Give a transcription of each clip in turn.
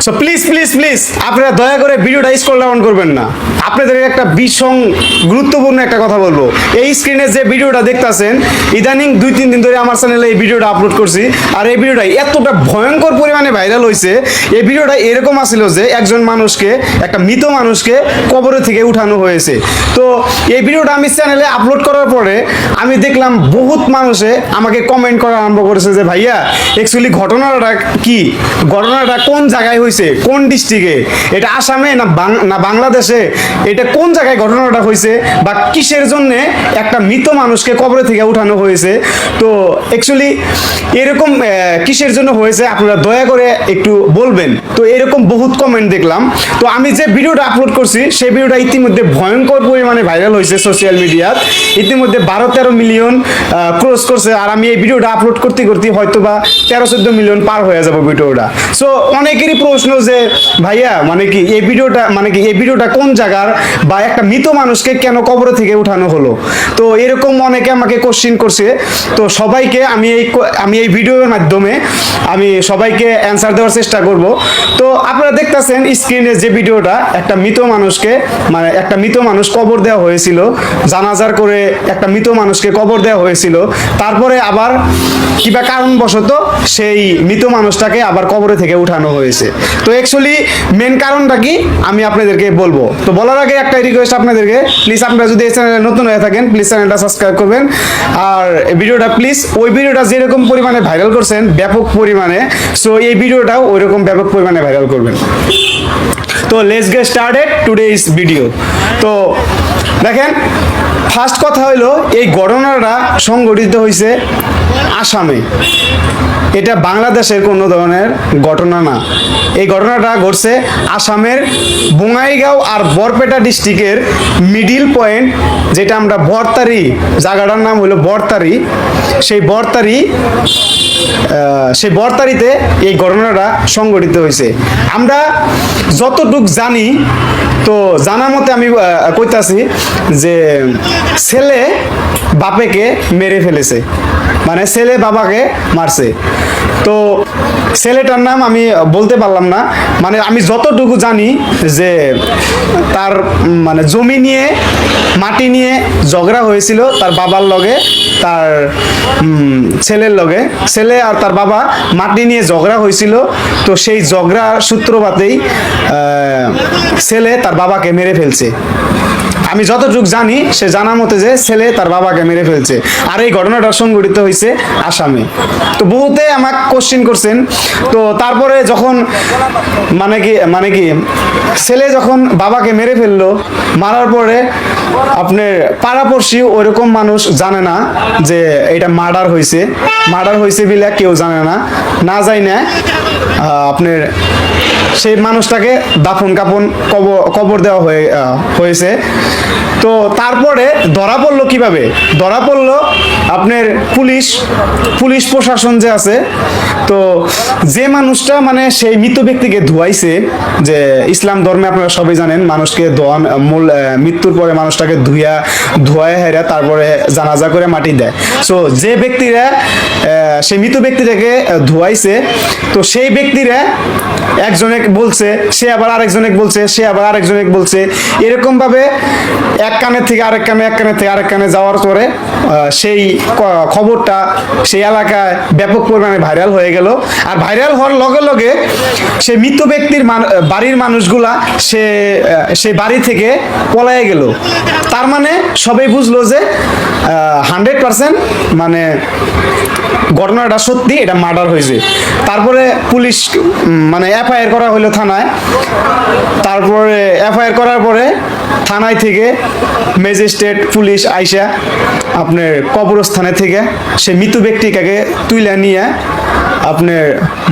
So please please please আপনারা দয়া করে ভিডিওটা স্ক্রল ডাউন করবেন না। আপনাদের একটা ভীষণ গুরুত্বপূর্ণ একটা কথা বলবো, এই স্ক্রিনে যে ভিডিওটা দেখতেছেন ইদানিং 2-3 দিন ধরে আমার চ্যানেলে এই ভিডিওটা আপলোড করছি, আর এই ভিডিওটা এতটা ভয়ঙ্কর পরিমাণে ভাইরাল হয়েছে। এই ভিডিওটা এরকম আসছিল যে একজন মানুষকে, একটা মৃত মানুষকে কবর থেকে উঠানো হয়েছে। তো এই ভিডিওটা আমি চ্যানেলে আপলোড করার পরে আমি দেখলাম বহুত মানুষে আমাকে কমেন্ট করা আরম্ভ করেছে যে ভাইয়া অ্যাকচুয়ালি ঘটনাটা কি, ঘটনাটা কোন জায়গায় হয়েছে, কোন ডিস্ট্রিক্টে, এটা আসামে না বাংলাদেশে, এটা কোন জায়গায় ঘটনাটা হয়েছে, বা কিসের জন্য একটা মৃত মানুষকে কবর থেকে উঠানো হয়েছে। তো অ্যাকচুয়ালি এরকম কিসের জন্য হয়েছে আপনারা দয়া করে একটু বলবেন। তো এরকম বহুত কমেন্ট দেখলাম। তো আমি যে ভিডিওটা আপলোড করছি সেই ভিডিওটা ইতিমধ্যে ভয়ঙ্কর পরিমাণে ভাইরাল হয়েছে সোশ্যাল মিডিয়াত, ইতিমধ্যে 12-13 মিলিয়ন ক্রস করছে। আর আমি এই ভিডিওটা আপলোড করতে করতে হয়তো বা 13-14 মিলিয়ন পার হয়ে যাবে ভিডিওটা। সো অনেকেরই প্রশ্ন যে ভাইয়া এই ভিডিওটা কোন জায়গার, বা একটা মৃত মানুষকে কেন কবর থেকে উঠানো হলো। তো এরকম অনেকে আমাকে কোশ্চেন করছে। তো সবাইকে আমি এই ভিডিওর মাধ্যমে আমি সবাইকে অ্যান্সার দেওয়ার চেষ্টা করব। তো আপনারা দেখতেছেন স্ক্রিনে যে ভিডিওটা, একটা মৃত মানুষকে, মানে একটা মৃত মানুষ কবর দেওয়া হয়েছিল, জানাজার করে একটা মৃত মানুষকে কবর দেওয়া হয়েছিল। তারপরে আবার কিবা কারণবশত সেই মৃত মানুষটাকে আবার কবরে থেকে উঠানো হয়েছে। তো অ্যাকচুয়ালি মেন কারণটা কি আমি আপনাদেরকে বলবো। তো বলার আগে একটা রিকোয়েস্ট আপনাদেরকে, প্লিজ আপনারা যদি এই চ্যানেলে নতুন হয়ে থাকেন প্লিজ চ্যানেলটা সাবস্ক্রাইব করবেন। আর ভিডিওটা প্লিজ ওই ভিডিওটা যেরকম পরিমাণে ভাইরাল করছেন ব্যাপক পরিমাণে, সো এই ভিডিওটাও ওইরকম ব্যাপক পরিমাণে ভাইরাল করবেন। তো let's get started today's video. তো দেখেন, ফার্স্ট কথা হইলো এই ঘটনাটা সংঘটিত হয়েছে আসামে, এটা বাংলাদেশের কোনো ধরনের ঘটনা না। এই ঘটনাটা ঘটছে আসামের বঙাইগাঁও আর বরপেটা ডিস্ট্রিক্টের মিডিল পয়েন্ট, যেটা আমরা বরতারি, জায়গাটার নাম হলো বরতারি। সেই বরতারিতে এই ঘটনাটা সংঘটিত হয়েছে। আমরা যতটুক জানি, তো জানা মতে আমি কইতাছি যে ছেলে বাপেকে মেরে ফেলেছে, মানে ছেলে বাবাকে মারছে। তো ছেলেটার নাম আমি বলতে পারলাম না, মানে আমি যতটুকু জানি যে তার মানে জমি নিয়ে, মাটি নিয়ে ঝগড়া হয়েছিল তার বাবার লগে, তার ছেলের লগে। ছেলে আর তার বাবা মাটি নিয়ে ঝগড়া হয়েছিল। তো সেই ঝগড়ার সূত্রপাতেই ছেলে তার বাবাকে মেরে ফেলছে। আমি যতটুকু জানি সে জানা মতে যে ছেলে তার বাবাকে মেরে ফেলছে। আর এই ঘটনাটা সংঘটিত হয়েছে আসামে। তো বহুতে আমাকে কোশ্চেন করছেন। তো তারপরে যখন মানে কি ছেলে যখন বাবাকে মেরে ফেললো, মারার পরে আপনার পাড়াপড়শি ওইরকম মানুষ জানে না যে এটা মার্ডার হয়েছে বিলে কেউ জানে না যায় না আপনার সেই মানুষটাকে দাফন কাফন কবর দেওয়া হয়েছে। তো তারপরে ধরা পড়লো কিভাবে? ধরা পড়লো আপনার পুলিশ প্রশাসন যে আছে। তো যে মানুষটা মানে সেই মৃত ব্যক্তিকে ধুয়াইছে, যে ইসলাম ধর্মে আপনারা সবাই জানেন মানুষকে মৃত্যুর পরে মানুষটাকে ধুয়ায় হেরা তারপরে জানাজা করে মাটি দেয়। সো যে ব্যক্তিরা সেই মৃত ব্যক্তিটাকে ধুয়াইছে, তো সেই ব্যক্তিরা একজনে বলছে, সে আবার আরেকজনে বলছে, সে আবার আরেকজনে বলছে, এরকম ভাবে এক কানের থেকে আরেক কানে, এক কানের থেকে আরেক কানে যাওয়ার পরে সেই খবরটা সেই এলাকায় ব্যাপক পরিমাণে ভাইরাল হয়ে গেল। আর ভাইরাল হওয়ার লগে লগে সেই মৃত ব্যক্তির বাড়ির মানুষগুলা সে বাড়ি থেকে পলায়ে গেল। তার মানে সবাই বুঝলো যে 100% মানে ঘটনাটা সত্যি, এটা মার্ডার হয়েছে। তারপরে পুলিশ মানে এফআইআর করা হলো থানায়। তারপরে এফআইআর করার পরে থানায় থেকে ম্যাজিস্ট্রেট পুলিশ আইসা আপনার কবরস্থানে থেকে সে মৃত ব্যক্তিকে তুলে নিয়ে আপনার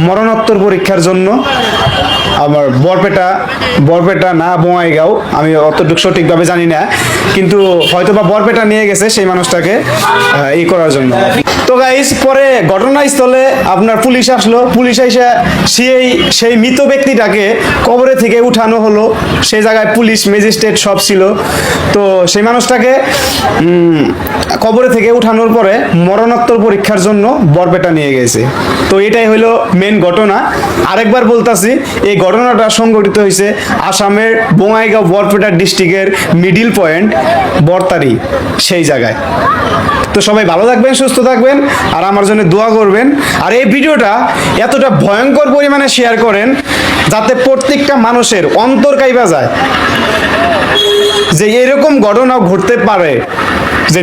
মরণোত্তর পরীক্ষার জন্য আবার বরপেটা না বঙাইগাঁও, আমি অতটুকু সঠিকভাবে জানি না, কিন্তু হয়তো বা বরপেটা নিয়ে গেছে সেই মানুষটাকে করার জন্য। তো তো গাইস পরে ঘটনাস্থলে আপনার পুলিশ আসলো, পুলিশ এসে সেই মৃত ব্যক্তিটাকে কবরে থেকে উঠানো হলো। সেই জায়গায় পুলিশ ম্যাজিস্ট্রেট সব ছিল। তো সেই মানুষটাকে কবরে থেকে উঠানোর পরে মরণোত্তর পরীক্ষার জন্য বরপেটা নিয়ে গেছে। তো এটাই হলো মেন ঘটনা। আরেকবার বলতাছি, এই ঘটনাটা সংঘটিত হয়েছে আসামের বঙাইগাঁও বরপেটা ডিস্ট্রিক্টের মিডিল পয়েন্ট বরতারি সেই জায়গায়। তো সবাই ভালো থাকবেন, সুস্থ থাকবেন, আর আমার জন্য দোয়া করবেন। আর এই ভিডিওটা এতটা ভয়ঙ্কর পরিমাণে শেয়ার করেন যাতে প্রত্যেকটা মানুষের অন্তর কাইবা যায় যে এরকম ঘটনাও ঘটতে পারে, যে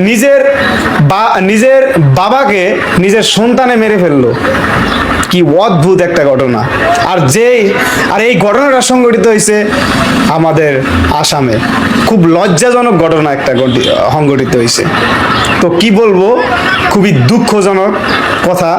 নিজের বাবাকে নিজের সন্তানে মেরে ফেললো। কি অদ্ভুত একটা ঘটনা। আর এই ঘটনাটা সংঘটিত হয়েছে আমাদের আসামে। খুব লজ্জাজনক ঘটনা একটা সংঘটিত হয়েছে। তো কি বলবো, খুবই দুঃখজনক কথা।